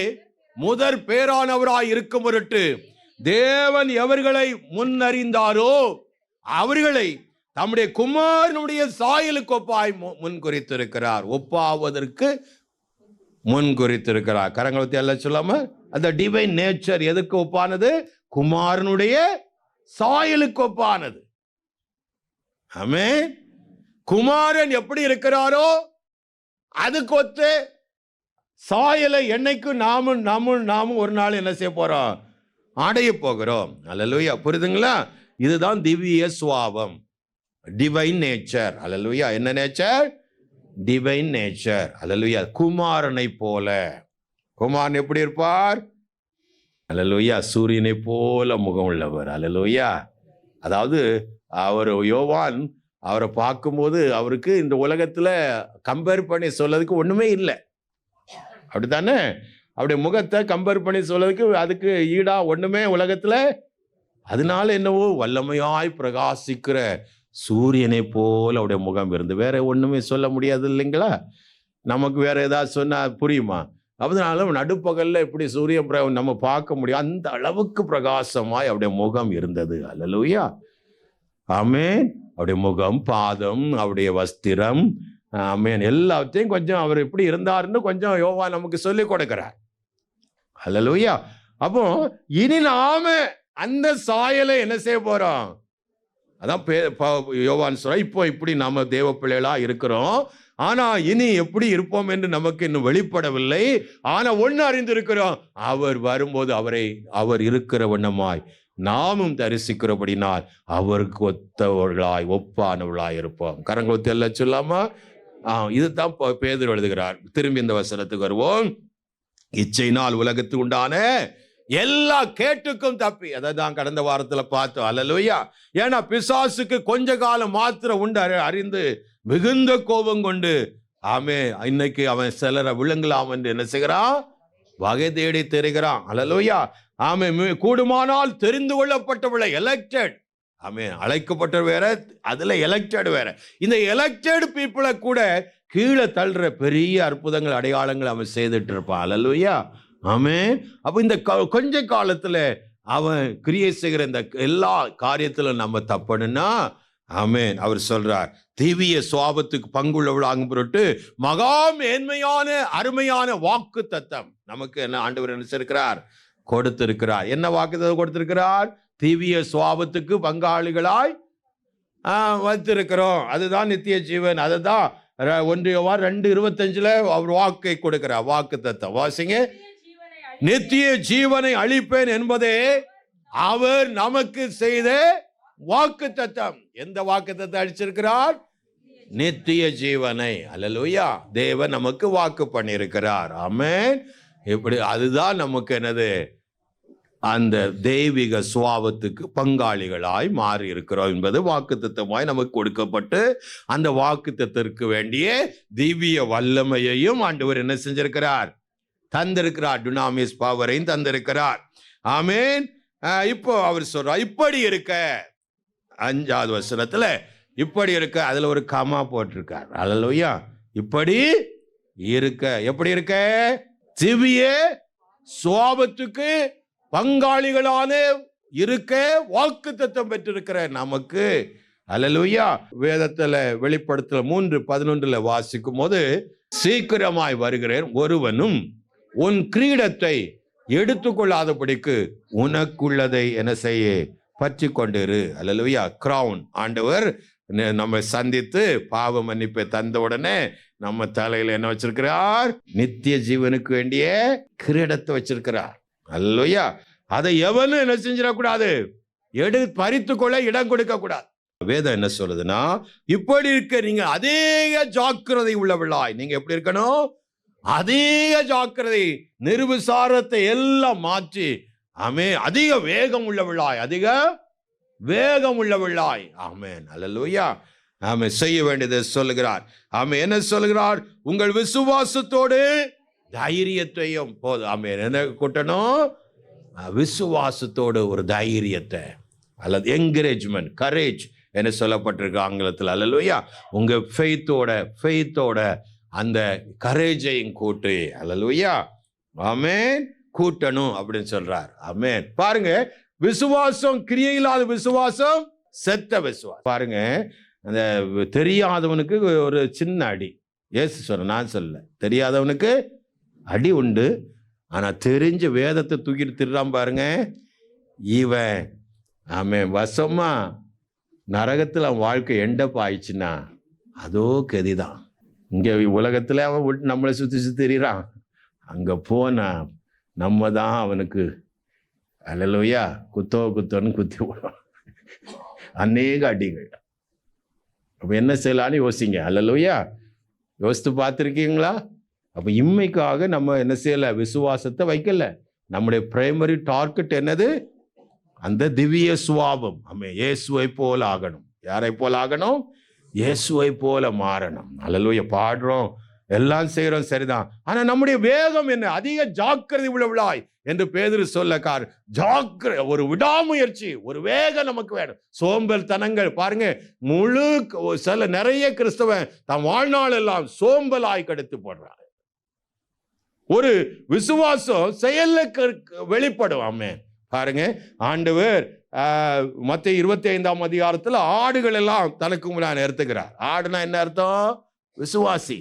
முதற் பேரானவராய் இருக்கும் பொருட்டு தேவன் எவர்களை முன்னறிந்தாரோ அவர்களை தம்முடைய குமாரனுடைய சாயலுக்கு ஒப்பாய் முன்குறித்திருக்கிறார். ஒப்பாவதற்கு முன்குறித்திருக்கிறார். கரங்களை எல்லாம் சொல்லாம, அந்த டிவைன் நேச்சர் எதுக்கு ஒப்பானது? குமாரனுடைய சாயலுக்கு ஒப்பானது. ஆமென். குமாரன் எப்படி இருக்கிறாரோ அதுக்கு ஒத்து சாயலை என்னைக்கு நாமும் ஒரு நாள் என்ன செய்ய போறோம்? அடைய போகிறோம். அல்லேலூயா. புரியுதுங்களா? இதுதான் திவ்ய சுவாபம், டிவைன் நேச்சர். அல்லேலூயா. என்ன நேச்சர்? Divine nature. அல்லேலூயா. குமாரனை போல. குமாரன் எப்படி இருப்பார்? அல்லேலூயா. சூரியனை போல முகம் உள்ளவர். அல்லேலூயா. அதாவது அவர் யோவான் அவரை பார்க்கும்போது அவருக்கு இந்த உலகத்துல கம்பேர் பண்ணி சொல்லதுக்கு ஒண்ணுமே இல்லை. அப்படித்தானே? அப்படியே முகத்தை கம்பேர் பண்ணி சொல்லதுக்கு அதுக்கு ஈடா ஒண்ணுமே உலகத்துல. அதனால என்னவோ வல்லமையாய் பிரகாசிக்கிற சூரியனை போல அவருடைய முகம் இருந்து வேற ஒண்ணுமே சொல்ல முடியாது இல்லைங்களா? நமக்கு வேற ஏதாவது சொன்னா புரியுமா? அதனால நடுப்பகல்ல இப்படி சூரியன் நம்ம பார்க்க முடியும். அந்த அளவுக்கு பிரகாசமாய் அவருடைய முகம் இருந்தது. அல்லேலூயா. ஆமென். அவருடைய முகம், பாதம், அவருடைய வஸ்திரம், ஆமென், எல்லாத்தையும் கொஞ்சம் அவர் எப்படி இருந்தாருன்னு கொஞ்சம் யோவான் நமக்கு சொல்லி கொடுக்கிறார். அல்லேலூயா. அப்போ இனி நாம அந்த சாயலை என்ன செய்ய போறோம்? அதான் யோவான் சொல்ற, இப்போ இப்படி நாம தேவ பிள்ளைகளா இருக்கிறோம், ஆனா இனி எப்படி இருப்போம் என்று நமக்கு இன்னும் வெளிப்படவில்லை. ஆனா ஒண்ணு அறிந்திருக்கிறோம், அவர் வரும்போது அவர் இருக்கிற வண்ணமாய் நாமும் தரிசிக்கிறபடினால் அவருக்கு ஒத்தவர்களாய் ஒப்பானவர்களாய் இருப்போம். கரங்களை எல்லாம் சொல்லாமா? இதுதான் பேதுரு எழுதுகிறார். திரும்பி இந்த வசனத்துக்கு வருவோம். இச்சையினால் உலகத்துக்கு உண்டான எல்லா கேட்டுக்கும் தப்பி, அதான் கடந்த வாரத்துல பார்த்தோம். அல்லேலூயா. ஏன்னா பிசாசுக்கு கொஞ்ச காலம் மாத்திரம் உண்டு அறிந்து மிகுந்த கோபம் கொண்டு இன்னைக்கு அவன் சிலரை விழுங்கலாம் என்று என்ன செய்கிறான்? வகை தேடி தெரிகிறான். அல்லேலூயா. கூடுமானால் தெரிந்து கொள்ளப்பட்டவளை எலெக்டட். அழைக்கப்பட்ட வேற, அதுல எலெக்டட் வேற. இந்த எலெக்டட் பீப்புளை கூட கீழே தள்ளுற பெரிய அற்புதங்கள் அடையாளங்கள் அவன் செய்துட்டு இருப்பான். அல்லேலூயா. அப்ப இந்த கொஞ்ச காலத்துல அவன் கிரியை செய்கிற இந்த எல்லா காரியத்திலும் நம்ம தப்பணும்னா, அவர் சொல்றார், திவ்ய சுவாபத்துக்கு பங்குள்ளவளாகும் பொருட்டு மகா மேன்மையான அருமையான வாக்கு தத்தம் நமக்கு என்ன ஆண்டவர் நினைச்சிருக்கிறார்? கொடுத்திருக்கிறார். என்ன வாக்கு கொடுத்திருக்கிறார்? திவ்ய சுவாபத்துக்கு பங்காளிகளாய் வைத்திருக்கிறோம். அதுதான் நித்திய ஜீவன். அதுதான் 1 யோவான் 2:25 அவர் வாக்கை கொடுக்கிறார். வாக்கு தத்தம் வாசிங்க. நித்திய ஜீவனை அளிப்பேன் என்பதே அவர் நமக்கு செய்த வாக்கு தத்தம். எந்த வாக்கு தத்தம் அளிச்சிருக்கிறார்? நித்திய ஜீவனை. அல்லேலூயா. தேவன் நமக்கு வாக்கு பண்ணியிருக்கிறார். ஆமென். இப்படி அதுதான் நமக்கு என்னது? அந்த தெய்வீக சுவாபத்துக்கு பங்காளிகளாய் மாறி இருக்கிறோம் என்பது வாக்குத்தத்தமாய் நமக்கு கொடுக்கப்பட்டு, அந்த வாக்குத்தத்திற்கு வேண்டிய திவ்ய வல்லமையையும் ஆண்டவர் என்ன செஞ்சிருக்கிறார்? தந்திருக்கிறார். டுனாமிஸ் பவரையும் தந்திருக்கிறார். ஆமென். இப்போ அவர் சொல்றார், இப்படி இருக்க 5வது வசனத்துல இப்படி இருக்க, அதுல ஒரு கமா போட்டிருக்கார். அல்லேலூயா. இப்படி இருக்க, எப்படி இருக்க? திவ்ய சுவாபத்துக்கு பங்காளிகளான இருக்க வாக்குத்தத்தம் பெற்றிருக்கிற நமக்கு. அல்லேலூயா. வேதத்துல வெளிப்படுத்தல 3:11 வாசிக்கும் போது, சீக்கிரமாய் வருகிறேன், ஒருவனும் உன் கிரீடத்தை எடுத்துக்கொள்ளாதபடிக்கு உனக்குள்ளதை என்ன செய்ய? பற்றி கொண்டிரு. அல்லேலூயா. கிரவுன். ஆண்டவர் நம்ம சந்தித்து பாவ மன்னிப்பை தந்த உடனே நம்ம தலையில என்ன வச்சிருக்கிறார்? நித்திய ஜீவனுக்கு வேண்டிய கிரீடத்தை வச்சிருக்கிறார். அல்லேலூயா. அதை எவனும் என்ன செஞ்சிடக்கூடாது? பறித்துக்கொள்ள இடம் கொடுக்க கூடாது. வேதம் என்ன சொல்லுதுன்னா, இப்படி இருக்க நீங்க அதிக ஜாக்கிரதை உள்ளவளாய். நீங்க எப்படி இருக்கணும்? அதிக ஜாக்கிரதை, நிர்விசாரத்தை எல்லாம் மாற்றி ஆமென். அதிக வேகம் உள்ளவளாய், அதிக வேகம் உள்ளவளாய். ஆமென். அல்லேலூயா. ஆமென். செய்ய வேண்டியதை சொல்லுகிறார். ஆமென். என்ன சொல்லுகிறார்? உங்கள் விசுவாசத்தோடு தைரியத்தையும் போதும். ஆமென். என்ன கூட்டணும்? விசுவாசத்தோடு ஒரு தைரியத்தை, அல்லது என்கரேஜ்மெண்ட், கரேஜ் என்ன சொல்லப்பட்டிருக்கு ஆங்கிலத்தில். அல்லேலூயா. உங்க ஃபெய்த்தோட அந்த கரேஜையும் கூட்டு, அல்லேலூயா, ஆமென், கூட்டணும் அப்படின்னு சொல்றார். ஆமென். பாருங்க, விசுவாசம் கிரியை இல்லாத விசுவாசம் செத்த விசுவாசம். பாருங்க, அந்த தெரியாதவனுக்கு ஒரு சின்ன அடி, இயேசு சொல்ற, நான் சொல்ல, தெரியாதவனுக்கு அடி உண்டு, ஆனா தெரிஞ்ச வேதத்தை தூக்கிட்டு திடுறான் பாருங்க இவன். ஆமென். வசமா நரகத்தில் அவன் வாழ்க்கை எண்டப் ஆயிடுச்சுன்னா அதோ கதிதான். இங்க உலகத்துல அவன் நம்மளை சுத்தி திரிறான், அங்க போனா நம்ம தான் அவனுக்கு அல்லேலூயா குத்தோன்னு குத்தி விடுவான். அநேக அடிகள். அப்ப என்ன செய்யலான்னு யோசிங்க. அல்லேலூயா. யோசித்து பார்த்துருக்கீங்களா? அப்ப இம்மைக்காக நம்ம என்ன செய்யல? விசுவாசத்தை வைக்கல. நம்முடைய பிரைமரி டார்கெட் என்னது? அந்த திவ்ய சுவாபம். ஆமென். இயேசுவை போல ஆகணும். யாரை போல ஆகணும்? இயேசுவை போல மாறணும். அல்லேலூயா. பாடுறோம், எல்லாம் செய்யறோம், சரிதான். ஆனா நம்முடைய வேகம் என்ன? அதிக ஜாக்கிரதை உள்ளவளாய் என்று பேதுரு சொல்லக்கார். ஒரு விடாமுயற்சி, ஒரு வேகம் நமக்கு வேணும். சோம்பல் தனங்கள் பாருங்க, நிறைய கிறிஸ்தவன் தம் வாழ்நாள் எல்லாம் சோம்பலாய் கெடுத்து போடுறாங்க. ஒரு விசுவாசம் செயல்ல வெளிப்படும். ஆமென். பாருங்க, ஆண்டவர் மத்தேயு 25ஆம் அதிகாரத்தில் ஆடுகள் எல்லாம் தனக்கு முன்னாடி நிறுத்துகிறார். ஆடுனா என்ன அர்த்தம்? விசுவாசி.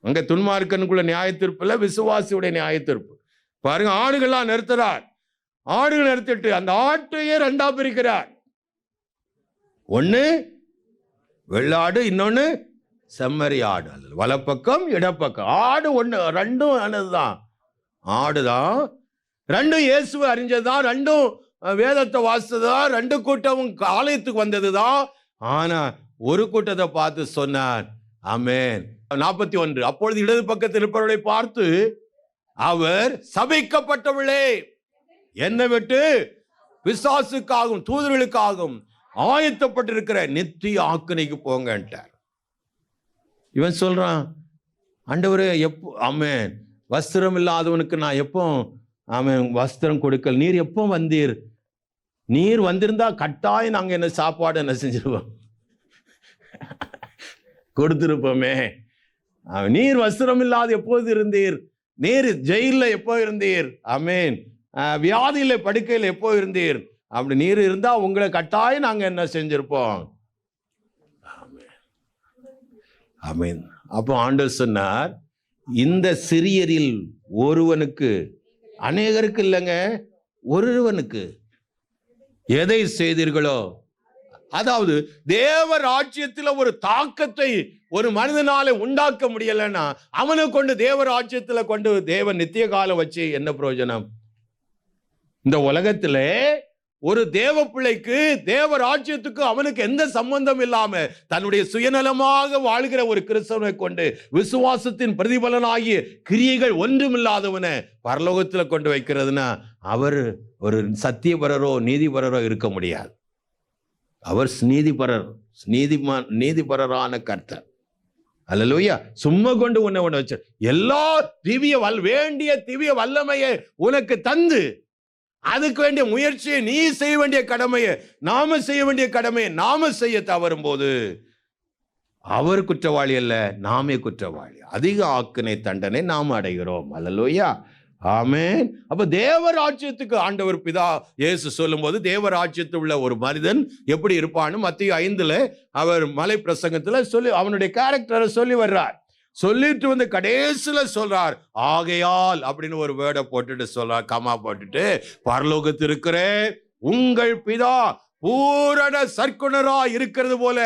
அங்க துன்மார்க்கனுக்குள்ள நியாய தீர்ப்புல விசுவாசியுடைய நியாய தீர்ப்பு. பாருங்க, ஆடுகள்லாம் நிறுத்துறார். ஆடுகள் நிறுத்திட்டு அந்த ஆட்டையே ரெண்டா பிரிக்கிறார். ஒண்ணு வெள்ளாடு, இன்னொன்னு செம்மறி ஆடு. வலப்பக்கம் இடப்பக்கம். ஆடு ஒண்ணு, ரெண்டும் ஆனதுதான், ஆடுதான். ரெண்டும் இயேசுவை அறிஞ்சதுதான், ரெண்டும் வேதத்தை வாசித்ததுதான், ரெண்டு கூட்டமும் ஆலயத்துக்கு வந்ததுதான். ஆனா ஒரு கூட்டத்தை பார்த்து சொன்னார். ஆமென். 41. அப்பொழுது இடது பக்கத்தில் இருப்பவர்களை பார்த்து அவர், சபிக்கப்பட்டவளே, என்னை விட்டு பிசாசுக்காகவும் தூதர்களுக்காகவும் ஆயத்தப்பட்டிருக்கிற நித்திய ஆக்கினைக்கு போங்கன்ட்டார். இவன் சொல்றான், ஆண்டவரே எப்போ, ஆமென், வஸ்திரம் இல்லாதவனுக்கு நான் எப்போ, ஆமென், வஸ்திரம் கொடுக்கல், நீர் எப்போ வந்தீர்? நீர் வந்திருந்தா கட்டாயம் நாங்க என்ன சாப்பாடு என்ன செஞ்சிருவோம், கொடுத்திருப்போமே. நீர் வஸ்திரம் இல்லாத எப்போது இருந்தீர்? நீர் ஜெயில எப்போ இருந்தீர்? ஆமென். வியாதியில படுக்கையில் எப்போ இருந்தீர்? அப்படி நீர் இருந்தா உங்களை கட்டாயம் நாங்க என்ன செஞ்சிருப்போம். ஆமென். அப்போ ஆண்டவர் சொன்னார், இந்த சிறியரில் ஒருவனுக்கு, அநேகருக்கு இல்லைங்க, ஒருவனுக்கு எதை செய்தீர்களோ, அதாவது தேவ ராஜ்யத்தில் ஒரு தாக்கத்தை ஒரு மனிதனால உண்டாக்க முடியலன்னா அவனை கொண்டு தேவ ராஜ்யத்துல கொண்டு தேவன் நித்திய காலம் வச்சு என்ன பிரயோஜனம்? இந்த உலகத்திலே ஒரு தேவ பிள்ளைக்கு தேவ ராஜ்யத்துக்கு அவனுக்கு எந்த சம்பந்தம் இல்லாம தன்னுடைய சுயநலமாக வாழ்கிற ஒரு கிறிஸ்தவனை கொண்டு விசுவாசத்தின் பிரதிபலனாகிய கிரியைகள் ஒன்றுமில்லாதவனை பரலோகத்துல கொண்டு வைக்கிறதுனா அவர் ஒரு சத்தியபரரோ நீதிபரரோ இருக்க முடியாது. அவர் நீதிபரரான கர்த்தர். அல்லேலூயா. சும்மா கொண்டு உன்னை வச்சு எல்லா வேண்டிய திவ்ய வல்லமையை உனக்கு தந்து அதுக்கு வேண்டிய முயற்சியை நீ செய்ய வேண்டிய கடமையை நாம செய்ய வேண்டிய கடமையை நாம செய்ய தவறும் போது அவர் குற்றவாளி அல்ல, நாமே குற்றவாளி. அதிக ஆக்கினை தண்டனை நாம் அடைகிறோம். அல்லேலூயா. ஆமென். அப்ப தேவராஜ்யத்துக்கு ஆண்டவர் பிதா இயேசு சொல்லும் போது தேவராஜ்யத்தில் உள்ள ஒரு மனிதன் எப்படி இருப்பான்னு மத்தேயு 5 அவர் மலை பிரசங்கத்துல சொல்லி அவனுடைய கேரக்டரை சொல்லி வர்றார். சொல்லிட்டு வந்து கடைசியில சொல்றார், ஆகையால் அப்படின்னு ஒரு வேர்டை போட்டுட்டு சொல்றார், கமா போட்டுட்டு, பரலோகத்தில் இருக்கிற உங்கள் பிதா பூரண சற்குணரா இருக்கிறது போல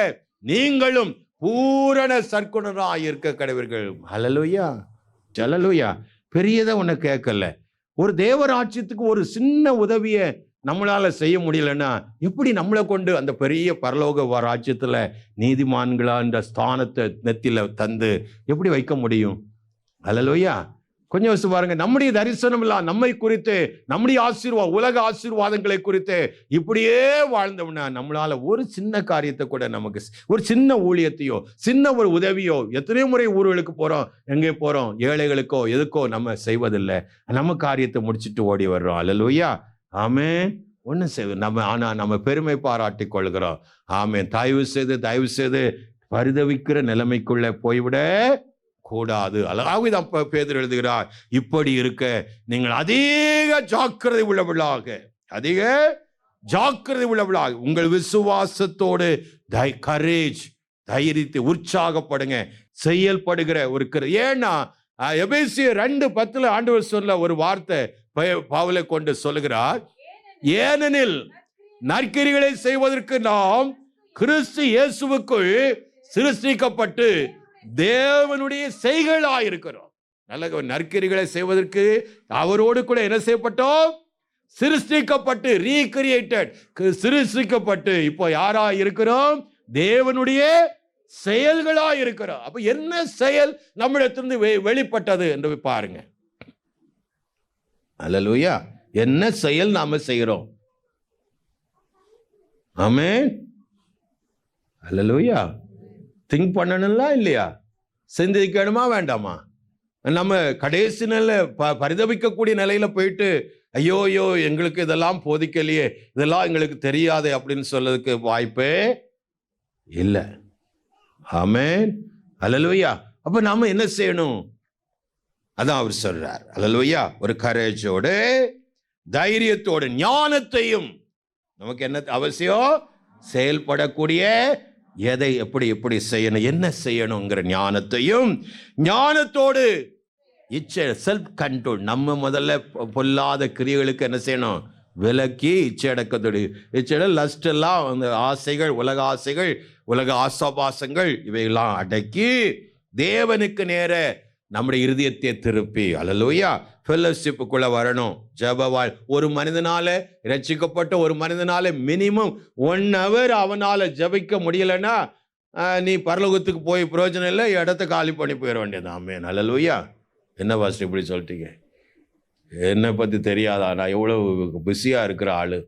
நீங்களும் பூரண சற்குணரா இருக்க கடவீர்கள். அல்லேலூயா. அல்லேலூயா. பெரியதை உன்னை கேட்கல. ஒரு தேவராஜ்யத்துக்கு ஒரு சின்ன உதவியை நம்மளால செய்ய முடியலன்னா எப்படி நம்மளை கொண்டு அந்த பெரிய பரலோக ராஜ்யத்துல நீதிமான்களா இந்த ஸ்தானத்தை நெத்தில தந்து எப்படி வைக்க முடியும்? அல்லேலூயா. கொஞ்சம் யோசிச்சு பாருங்க. நம்முடைய தரிசனம் எல்லாம் நம்மை குறித்து, நம்முடைய உலக ஆசீர்வாதங்களை குறித்து இப்படியே வாழ்ந்தோம்னா நம்மளால ஒரு சின்ன காரியத்தை கூட, நமக்கு ஒரு சின்ன ஊழியத்தையோ சின்ன ஒரு உதவியோ, எத்தனையோ முறை ஊர்களுக்கு போறோம், எங்கே போறோம், ஏழைகளுக்கோ எதுக்கோ நம்ம செய்வதில்லை. நம்ம காரியத்தை முடிச்சுட்டு ஓடி வர்றோம். அல்லேலூயா. ஆமென். ஒன்றும் செய்வோம் நம்ம, ஆனா நம்ம பெருமை பாராட்டி கொள்கிறோம். ஆமென். தயவு செய்து பரிதவிக்கிற நிலைமைக்குள்ள போய்விட கூடாது. அழகாகதான் பேதுரு எழுதுகிறார், இப்படி இருக்க நீங்கள் அதிக ஜாக்கிரதை உள்ளவர்களாக உங்கள் விசுவாசத்தோடு கரேஜ், தைரியத்தை, உற்சாகப்படுங்க, செயல்படுகிற ஒரு ஏன்னா எபேசியர் 2:10 ஆண்டவர் சொல்ல ஒரு வார்த்தை பவுலை கொண்டு சொல்லுகிறார், ஏனெனில் நற்கிரிகளை செய்வதற்கு நாம் கிறிஸ்து இயேசுவுக்குள் சிருஷ்டிக்கப்பட்டு தேவனுடைய செய்களாயிருக்கிறோம். நல்ல நற்கிரிகளை செய்வதற்கு அவரோடு கூட என்ன செய்யப்பட்டோம்? சிருஷ்டிக்கப்பட்டு, ரீகிரியேட்டட், சிருஷ்டிக்கப்பட்டு இப்போ யாரா இருக்கிறோம்? தேவனுடைய செயல்களா இருக்கிறோம். அப்ப என்ன செயல் நம்மிடத்திலிருந்து வெளிப்பட்டது என்று பாருங்க. அல்லேலூயா. என்ன செயல் நாம செய்கிறோம்? ஆமென். அல்லேலூயா. திங்க் பண்ணணும்ல இல்லையா? சிந்திக்கணுமா வேண்டாமா? நம்ம கடைசி நிலை பரிதவிக்கக்கூடிய நிலையில போயிட்டு ஐயோ எங்களுக்கு இதெல்லாம் போதிக்கலையே, இதெல்லாம் எங்களுக்கு தெரியாது அப்படின்னு சொல்றதுக்கு வாய்ப்பே இல்லை. ஆமென். அல்லேலூயா. அப்ப நாம என்ன செய்யணும்? அதான் அவர் சொல்றார். அல்லேலூயா. ஒரு கரேஜோடு, தைரியத்தோடு, ஞானத்தையும், நமக்கு என்ன அவசியம்? செயல்படக்கூடிய எதை எப்படி செய்யணும், என்ன செய்யணுங்கிற ஞானத்தோடு இச்சை, செல்ஃப் கண்ட்ரோல். நம்ம முதல்ல பொல்லாத கிரியைகளுக்கு என்ன செய்யணும்? விலக்கி இச்சை அடக்கத்தோடு, இச்சையில லஸ்ட் எல்லாம், அந்த ஆசைகள், உலக ஆசைகள், உலக ஆசாபாசங்கள், இவையெல்லாம் அடக்கி தேவனுக்கு நேர நம்முடைய இருதயத்தை திருப்பி, அல்லேலூயா, ஃபெல்லோஷிப்புக்குள்ள வரணும். ஜெபவாள். ஒரு மனிதனால ரட்சிக்கப்பட்ட ஒரு மனிதனால மினிமம் 1 hour அவனால ஜெபிக்க முடியலன்னா நீ பரலோகத்துக்கு போய் பிரயோஜனம் இல்லை, இடத்த காலி பண்ணி போயிட வேண்டியது. ஆமென். அல்லேலூயா. என்ன பாஸ்டர் இப்படி சொல்லிட்டீங்க? என்னை பற்றி தெரியாதா? நான் எவ்வளவு பிஸியாக இருக்கிற ஆளு.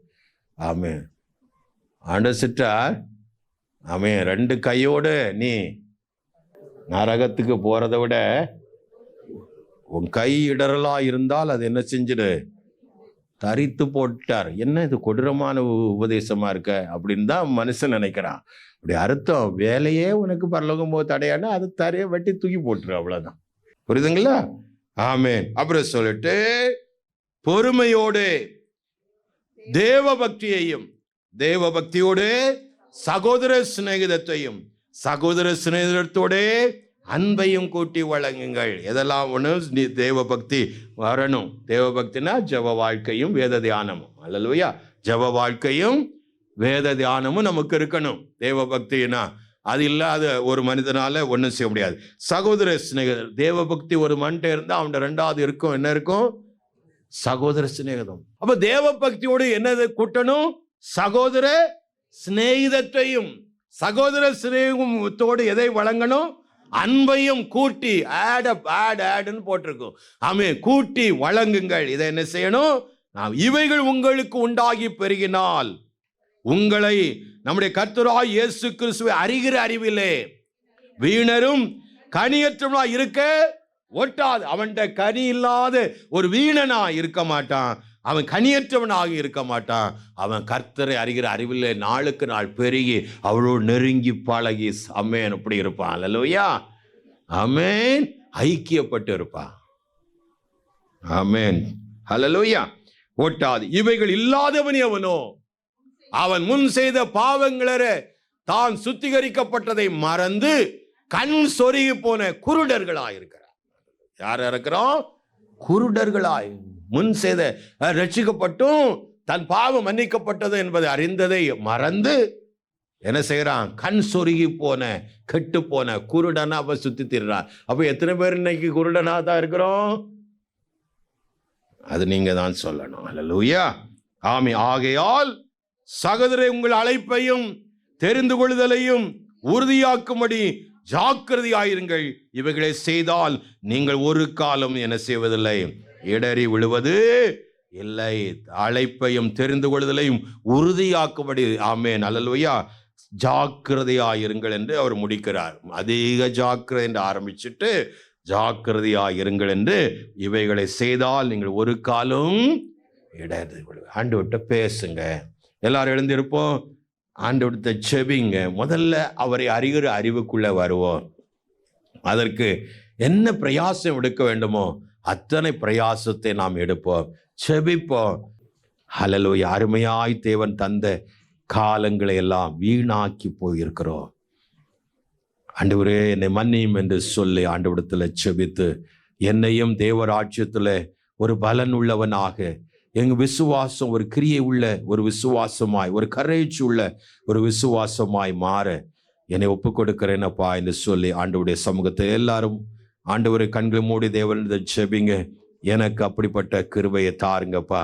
ஆமென். ஆண்டசிட்டார். ஆமென். 2 கையோடு நீ நரகத்துக்கு போறதை விட உன் கை இடரலா இருந்தால் அது என்ன செஞ்சிடு? தரித்து போட்டார். என்ன இது கொடூரமான உபதேசமா இருக்க அப்படின்னு தான் மனுஷன் நினைக்கிறான். அப்படி அர்த்தம், வேலையே உனக்கு பரலோகம் போது தடையானா அது தரைய வெட்டி தூக்கி போட்டுரு, அவ்வளவுதான். புரியுதுங்களா? ஆமென். அப்புறம் சொல்லிட்டு பொறுமையோடு தேவ பக்தியோடு சகோதர சிநேகிதத்தையும், சகோதர சிநேகிதத்தோடு அன்பையும் கூட்டி வழங்குங்கள். எதெல்லாம் ஒன்று? தேவ பக்தி வரணும். தேவ பக்தினா ஜெப வாழ்க்கையும் வேத தியானமும். அல்லேலூயா. ஜெப வாழ்க்கையும் வேத தியானமும் நமக்கு இருக்கணும். தேவ பக்தினா அது இல்லாத ஒரு மனிதனால ஒன்றும் செய்ய முடியாது. சகோதர சிநேகிதம். தேவ பக்தி ஒரு மனிதன் இருந்தால் அவன் 2வது இருக்கும், என்ன இருக்கும்? சகோதர சிநேகிதம். அப்ப தேவ பக்தியோடு என்னது கூட்டணும்? சகோதர சிநேகிதத்தையும். சகோதர சிநேகத்தோடு எதை வழங்கணும்? அன்பையும் கூட்டி, ஆடுன்னு போட்டிருக்கும். ஆமென். கூட்டி வழங்குங்கள். இதை என்ன செய்யணும்? இவைகள் உங்களுக்கு உண்டாகி பெருகினால் உங்களை நம்முடைய கர்த்தராகிய இயேசு கிறிஸ்துவை அறிகிற அறிவிலே வீணரும் கனியற்றவனா இருக்க ஒட்டாது. அவன்கிட்ட கனி இல்லாத ஒரு வீணனா இருக்க மாட்டான். அவன் கனியற்றவனாக இருக்க மாட்டான். அவன் கர்த்தரை அறிகிற அறிவிலே நாளுக்கு நாள் பெருகி அவளோடு நெருங்கி பழகி ஆமென் அப்படி இருப்பான். அல்லேலூயா. ஆமென். ஐக்கியப்பட்டு இருப்பான். ஆமென். அல்லேலூயா. ஒட்டாது. இவைகள் இல்லாதவன் எவனோ அவன் முன் செய்த பாவங்களே தான் சுத்திகரிக்கப்பட்டதை மறந்து கண் சொருகி போன குருடர்களாய் இருக்கிறார். யார் இருக்கிறோம்? குருடர்களாய். முன் செய்த ரட்சிக்கப்பட்டும் தன் பாவம் மன்னிக்கப்பட்டது என்பதை அறிந்ததை மறந்து என்ன செய்யறான்? கண் சொருகி போன, கெட்டு போன குருடனா அவ சுத்தி திரிறான். அப்ப எத்தனை பேர் இன்னைக்கு குருடனா தான் இருக்கிறோம்? அது நீங்க தான் சொல்லணும். அல்லேலூயா. ஆமென். ஆகையால் சகோதரரே, உங்கள் அழைப்பையும் தெரிந்து கொள்ளுதலையும் உறுதியாக்கும்படி ஜாக்கிரதையாயிருங்கள். இவைகளை செய்தால் நீங்கள் ஒரு காலம் என்ன செய்வதில்லை, இடறி விழுவது இல்லை. அழைப்பையும் தெரிந்து கொள்ளுதலையும் உறுதியாக்கும்படி, ஆமென், அல்லேலூயா, ஜாக்கிரதையாயிருங்கள் என்று அவர் முடிக்கிறார். அதிக ஜாக்கிரதை என்று ஆரம்பிச்சுட்டு ஜாக்கிரதையாயிருங்கள் என்று, இவைகளை செய்தால் நீங்கள் ஒரு காலம் இடறி விழுவது. ஆண்டவர்கிட்ட பேசுங்க. எல்லாரும் எழுந்திருப்போம். ஆண்டவர்கிட்ட செபிங்க. முதல்ல அவரை அறிகிற அறிவுக்குள்ள வருவோம். அதற்கு என்ன பிரயாசம் எடுக்க வேண்டுமோ அத்தனை பிரயாசத்தை நாம் எடுப்போம், செபிப்போம். ஹல்லேலூயா. அருமையாய் தேவன் தந்த காலங்களை எல்லாம் வீணாக்கி போயிருக்கிறோம். ஆண்டவரே என்னை மன்னியும் என்று சொல்லி ஆண்டவரிடத்துல செபித்து, என்னையும் தேவராஜ்யத்துல ஒரு பலன் உள்ளவனாக, எங்க விசுவாசம் ஒரு கிரியை உள்ள ஒரு விசுவாசமாய், ஒரு கரேஜ் உள்ள ஒரு விசுவாசமாய் மாற என்னை ஒப்பு கொடுக்கிறேனப்பா என்று சொல்லி ஆண்டவருடைய சமூகத்தை எல்லாரும் ஆண்டவரை கண்கள் மூடி தேவன் செபிங்க. எனக்கு அப்படிப்பட்ட கிருபையை தாருங்கப்பா.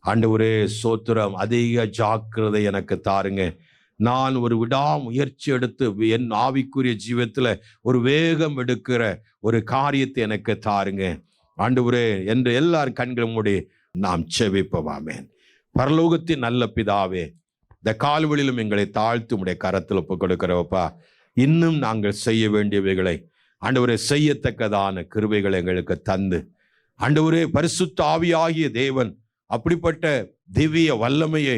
ஆண்டவரே சோத்திரம். அதிக ஜாக்கிரதை எனக்கு தாருங்க. நான் ஒரு விடாமுயற்சி எடுத்து என் ஆவிக்குரிய ஜீவத்தில் ஒரு வேகம் எடுக்கிற ஒரு காரியத்தை எனக்கு தாருங்க ஆண்டவரே என்று எல்லாரும் கண்கள் மூடி நாம் செபிப்போம். ஆமென். பரலோகத்தின் நல்ல பிதாவே, இந்த கால்வெளியிலும் எங்களை தாழ்த்து உடைய கரத்தில் ஒப்பு கொடுக்கிறவப்பா. இன்னும் நாங்கள் செய்ய வேண்டியவைகளை ஆண்டவரே செய்யத்தக்கதான கிருபைகளை எங்களுக்கு தந்து, ஆண்டவரே பரிசுத்த ஆவியாகிய தேவன் அப்படிப்பட்ட திவ்ய வல்லமையை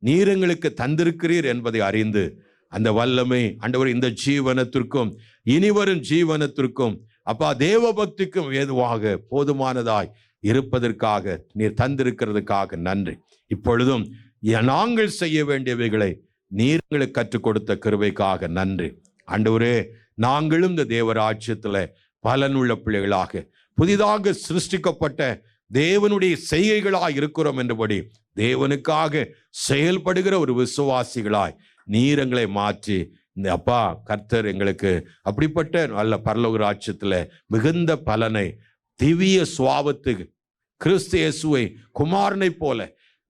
நீர் எங்களுக்கு தந்திருக்கிறீர் என்பதை அறிந்து, அந்த வல்லமை ஆண்டவரே இந்த ஜீவனத்திற்கும் இனிவரும் ஜீவனத்திற்கும் அப்பா தேவ பக்திக்கும் ஏதுவாக போதுமானதாய் இருப்பதற்காக நீர் தந்திருக்கிறதுக்காக நன்றி. இப்பொழுதும் நாங்கள் செய்ய வேண்டியவைகளை நீர் எங்களுக்கு கற்றுக் கொடுத்த கிருபைக்காக நன்றி ஆண்டவரே. நாங்களும் இந்த தேவராஜ்யத்துல பலனுள்ள பிள்ளைகளாக புதிதாக சிருஷ்டிக்கப்பட்ட தேவனுடைய செய்கைகளாய் இருக்கிறோம் என்றபடி தேவனுக்காக செயல்படுகிற ஒரு விசுவாசிகளாய் நீர் எங்களை மாற்றி இந்த அப்பா கர்த்தர் எங்களுக்கு அப்படிப்பட்ட நல்ல பரலோக ராஜ்யத்துல மிகுந்த பலனை, திவ்ய சுவாபத்துக்கு கிறிஸ்து இயேசுவை குமாரனை போல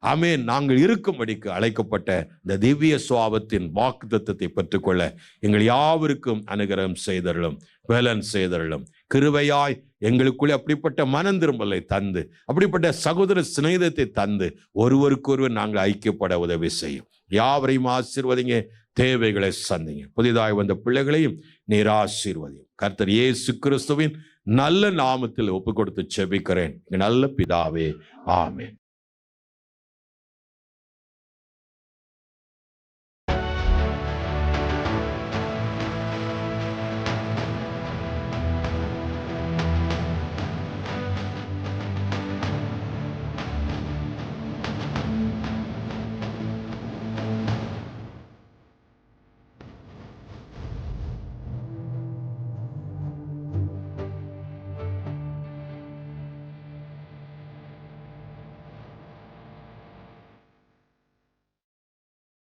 ஆமென் நாங்கள் இருக்கும்படிக்கு அழைக்கப்பட்ட இந்த திவ்ய சுவாபத்தின் வாக்குத்தத்தத்தை பெற்றுக்கொள்ள எங்கள் யாவருக்கும் அனுகிரகம் செய்தருளும், பலன் செய்தருளும். கிருபையாய் எங்களுக்குள்ளே அப்படிப்பட்ட மனம் திரும்பலை தந்து, அப்படிப்பட்ட சகோதர சிநேகத்தை தந்து ஒருவருக்கொருவர் நாங்கள் ஐக்கியப்பட உதவி செய்யும். யாவரையும் ஆசீர்வதிங்க, தேவைகளை சந்திங்க. புதிதாக வந்த பிள்ளைகளையும் நீர் ஆசீர்வதியும். கர்த்தர் இயேசு கிறிஸ்துவின் நல்ல நாமத்தில் ஒப்பு கொடுத்து செபிக்கிறேன் நல்ல பிதாவே, ஆமென்.